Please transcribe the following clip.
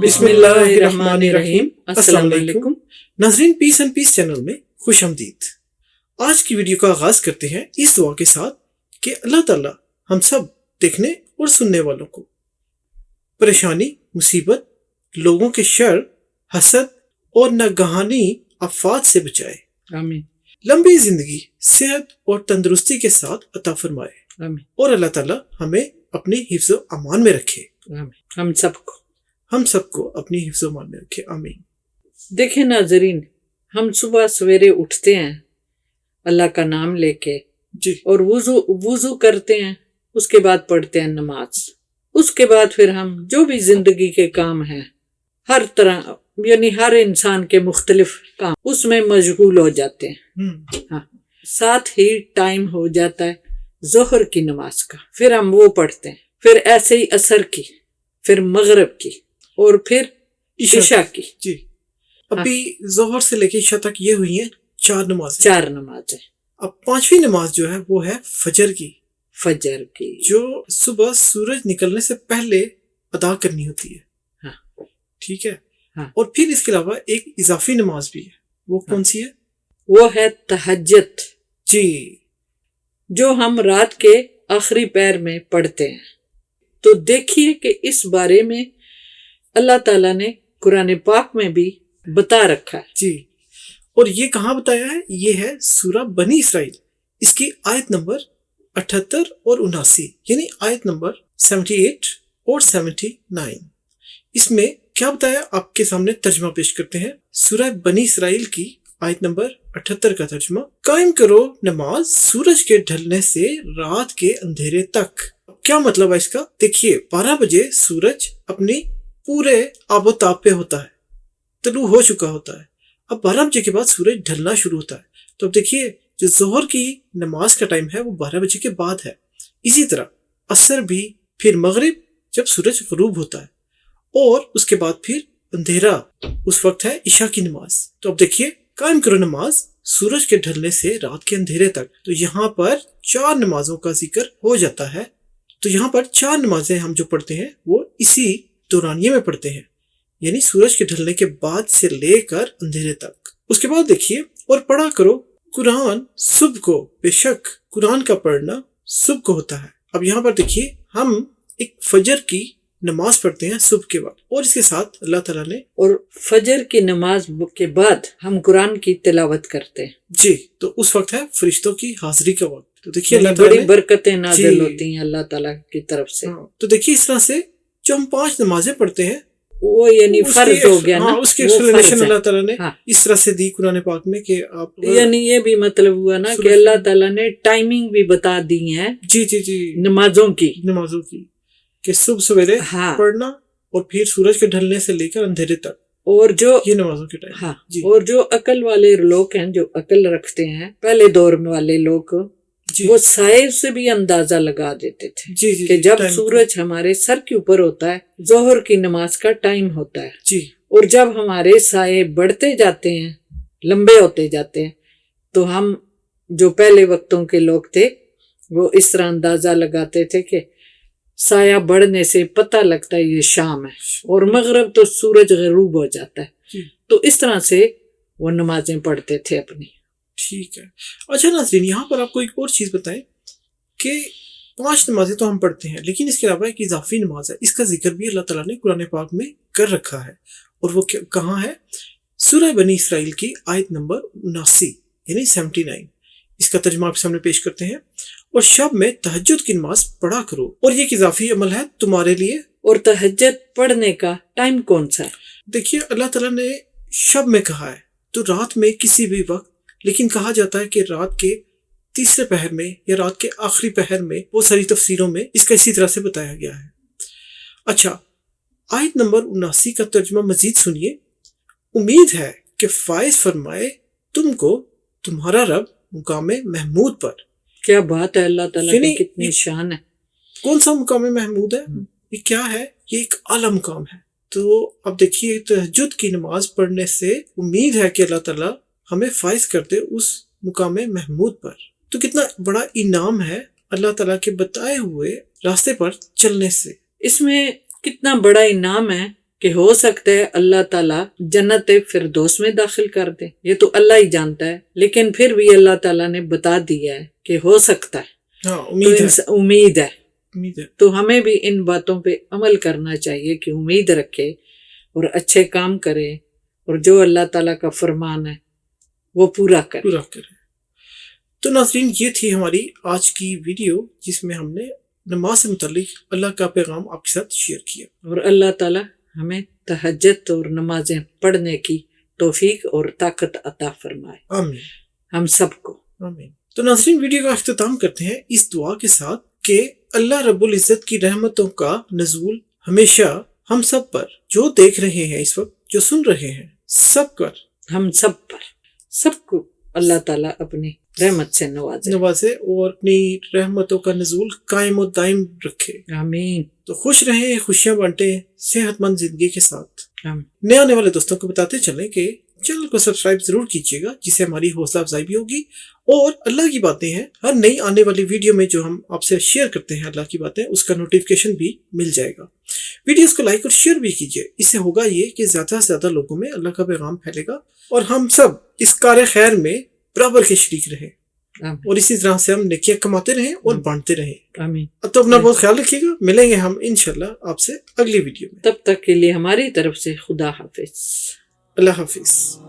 بسم اللہ الرحمن الرحیم۔ السلام علیکم ناظرین، پیس اینڈ پیس چینل میں خوش آمدید۔ آج کی ویڈیو کا آغاز کرتے ہیں اس دعا کے ساتھ کہ اللہ تعالیٰ ہم سب دیکھنے اور سننے والوں کو پریشانی، مصیبت، لوگوں کے شر، حسد اور ناگہانی آفات سے بچائے، آمین، لمبی زندگی، صحت اور تندرستی کے ساتھ عطا فرمائے، آمین، اور اللہ تعالیٰ ہمیں اپنے حفظ و امان میں رکھے، آمین۔ ہم سب کو اپنی حفظ و امان میں رکھے، آمین۔ دیکھیں ناظرین، ہم صبح سویرے اٹھتے ہیں اللہ کا نام لے کے، جی، اور وضو کرتے ہیں، اس کے بعد پڑھتے ہیں نماز، اس کے بعد پھر ہم جو بھی زندگی کے کام ہیں، ہر طرح یعنی ہر انسان کے مختلف کام اس میں مشغول ہو جاتے ہیں۔ ہاں، ساتھ ہی ٹائم ہو جاتا ہے ظہر کی نماز کا، پھر ہم وہ پڑھتے ہیں، پھر ایسے ہی عصر کی، پھر مغرب کی، اور پھر عشاء کی۔ جی، ابھی ظہر سے لے کے عشاء تک یہ ہوئی ہیں چار نمازیں۔ اب پانچویں نماز جو ہے وہ ہے فجر کی، جو صبح سورج نکلنے سے پہلے ادا کرنی ہوتی ہے۔ ہاں، ٹھیک ہے۔ ہاں، اور پھر اس کے علاوہ ایک اضافی نماز بھی ہے، وہ کون سی ہے؟ وہ ہے تہجد، جی، جو ہم رات کے آخری پہر میں پڑھتے ہیں۔ تو دیکھیے کہ اس بارے میں اللہ تعالیٰ نے قرآن پاک میں بھی بتا رکھا ہے۔ جی، اور یہ کہاں بتایا ہے؟ یہ ہے سورہ بنی اسرائیل، اس کی آیت نمبر 78 اور 79، یعنی آیت نمبر 78 اور 79۔ اس میں کیا بتایا؟ آپ کے سامنے ترجمہ پیش کرتے ہیں۔ سورہ بنی اسرائیل کی آیت نمبر 78 کا ترجمہ: قائم کرو نماز سورج کے ڈھلنے سے رات کے اندھیرے تک۔ کیا مطلب ہے اس کا؟ دیکھیے، 12 بجے سورج اپنی پورے آب و تاب پہ ہوتا ہے، طلوع ہو چکا ہوتا ہے۔ اب 12 بجے کے بعد سورج ڈھلنا شروع ہوتا ہے، تو اب دیکھیے جو ظہر کی نماز کا ٹائم ہے وہ 12 بجے کے بعد ہے۔ اسی طرح عصر بھی، پھر مغرب جب سورج غروب ہوتا ہے، اور اس کے بعد پھر اندھیرا، اس وقت ہے عشاء کی نماز۔ تو اب دیکھیے، قائم کرو نماز سورج کے ڈھلنے سے رات کے اندھیرے تک، تو یہاں پر 4 نمازوں کا ذکر ہو جاتا ہے۔ تو یہاں پر 4 نمازیں ہم جو پڑھتے ہیں وہ اسی دورانیے میں پڑھتے ہیں، یعنی سورج کے ڈھلنے کے بعد سے لے کر اندھیرے تک۔ اس کے بعد دیکھیے، اور پڑھا کرو قرآن صبح کو، بے شک قرآن کا پڑھنا صبح کو ہوتا ہے۔ اب یہاں پر دیکھیے، ہم ایک فجر کی نماز پڑھتے ہیں صبح کے وقت، اور اس کے ساتھ اللہ تعالیٰ نے، اور فجر کی نماز کے بعد ہم قرآن کی تلاوت کرتے ہیں۔ جی، تو اس وقت ہے فرشتوں کی حاضری کا وقت۔ تو دیکھیے اللہ بڑی تعالیٰ نے برکتیں نازل ہوتی ہیں اللہ تعالیٰ کی طرف سے۔ تو دیکھیے اس طرح سے جو ہم 5 نمازیں پڑھتے ہیں وہ یعنی فرض ہو گیا نا، اس کی ایکسپلینیشن اللہ تعالیٰ نے ہاں، اس طرح سے دی قرآن پاک میں کہ آپ، یعنی یہ بھی مطلب ہوا نا کہ اللہ تعالیٰ نے ٹائمنگ بھی بتا دی ہے جی جی جی نمازوں کی، کہ صبح سویرے ہاں، پڑھنا، اور پھر سورج کے ڈھلنے سے لے کر اندھیرے تک، اور جو یہ نمازوں کے ٹائم۔ ہاں، جی، اور جو عقل والے لوگ ہیں، جو عقل رکھتے ہیں پہلے دور والے لوگ، جی وہ سائے سے بھی اندازہ لگا دیتے تھے جی جی کہ جب ٹائم، سورج ہمارے سر کے اوپر ہوتا ہے ظہر کی نماز کا ٹائم ہوتا ہے، جی اور جب ہمارے سائے بڑھتے جاتے ہیں، لمبے ہوتے جاتے ہیں، تو ہم جو پہلے وقتوں کے لوگ تھے وہ اس طرح اندازہ لگاتے تھے کہ سایہ بڑھنے سے پتہ لگتا ہے یہ شام ہے، اور مغرب تو سورج غروب ہو جاتا ہے۔ جی، تو اس طرح سے وہ نمازیں پڑھتے تھے اپنی۔ ٹھیک ہے۔ اچھا ناظرین، یہاں پر آپ کو ایک اور چیز بتائیں کہ 5 نمازیں تو ہم پڑھتے ہیں، لیکن اس کے علاوہ ایک اضافی نماز ہے، اس کا ذکر بھی اللہ تعالیٰ نے قرآن پاک میں کر رکھا ہے، اور وہ کہاں ہے؟ سورہ بنی اسرائیل کی آیت نمبر 79، یعنی 79۔ اس کا ترجمہ آپ سامنے پیش کرتے ہیں: اور شب میں تہجد کی نماز پڑھا کرو، اور یہ ایک اضافی عمل ہے تمہارے لیے۔ اور تہجد پڑھنے کا ٹائم کون سا ہے؟ دیکھیے، اللہ تعالیٰ نے شب میں کہا ہے، تو رات میں کسی بھی وقت، لیکن کہا جاتا ہے کہ رات کے تیسرے پہر میں یا رات کے آخری پہر میں، بہت ساری تفسیروں میں اس کا اسی طرح سے بتایا گیا ہے۔ اچھا، آیت نمبر 79 کا ترجمہ مزید سنیے: امید ہے کہ فائز فرمائے تم کو تمہارا رب مقام محمود پر۔ کیا بات ہے، اللہ تعالیٰ یعنی کی کتنی شان ہے۔ کون سا مقام محمود ہے؟ یہ کیا ہے؟ یہ ایک اعلیٰ مقام ہے۔ تو اب دیکھیے، تہجد کی نماز پڑھنے سے امید ہے کہ اللہ تعالیٰ ہمیں فائز کر دے اس مقام محمود پر۔ تو کتنا بڑا انعام ہے اللہ تعالیٰ کے بتائے ہوئے راستے پر چلنے سے۔ اس میں کتنا بڑا انعام ہے کہ ہو سکتا ہے اللہ تعالیٰ جنت فردوس میں داخل کر دے، یہ تو اللہ ہی جانتا ہے، لیکن پھر بھی اللہ تعالیٰ نے بتا دیا ہے کہ ہو سکتا ہے، ہاں امید ہے، امید ہے۔ امید ہے۔ تو ہمیں بھی ان باتوں پہ عمل کرنا چاہیے کہ امید رکھے اور اچھے کام کرے اور جو اللہ تعالیٰ کا فرمان ہے وہ پورا کرے۔ پورا کرے۔ تو ناظرین، یہ تھی ہماری آج کی ویڈیو جس میں ہم نے نماز سے متعلق اللہ کا پیغام آپ کے ساتھ شیئر کیا، اور اللہ تعالیٰ ہمیں تہجد اور نمازیں پڑھنے کی توفیق اور طاقت عطا فرمائے، آمین ہم سب کو۔ آمین۔ تو ناظرین، ویڈیو کا اختتام کرتے ہیں اس دعا کے ساتھ کہ اللہ رب العزت کی رحمتوں کا نزول ہمیشہ ہم سب پر، جو دیکھ رہے ہیں اس وقت، جو سن رہے ہیں، سب پر، ہم سب پر، سب کو اللہ تعالیٰ اپنی رحمت سے نوازے اور اپنی رحمتوں کا نزول قائم و دائم رکھے۔ آمین۔ تو خوش رہیں، خوشیاں بانٹیں صحت مند زندگی کے ساتھ۔ آمین۔ نئے آنے والے دوستوں کو بتاتے چلیں کہ چینل کو سبسکرائب ضرور کیجیے گا، جس سے ہماری حوصلہ افزائی بھی ہوگی، اور اللہ کی باتیں ہیں ہر نئی آنے والی ویڈیو میں جو ہم آپ سے شیئر کرتے ہیں اللہ کی باتیں، اس کا نوٹیفیکیشن بھی مل جائے گا۔ ویڈیوز کو لائک اور شیئر بھی کیجیے، اس سے ہوگا یہ کہ زیادہ سے زیادہ لوگوں میں اللہ کا پیغام پھیلے گا اور ہم سب اس کار خیر میں برابر کے شریک رہیں، اور اسی طرح سے ہم نیکیاں کماتے رہیں اور بانٹتے رہیں۔ آمین۔ تو اپنا بہت خیال رکھیے گا، ملیں گے ہم انشاءاللہ آپ سے اگلی ویڈیو میں۔ تب تک کے لیے ہماری طرف سے خدا حافظ۔ اللہ حافظ۔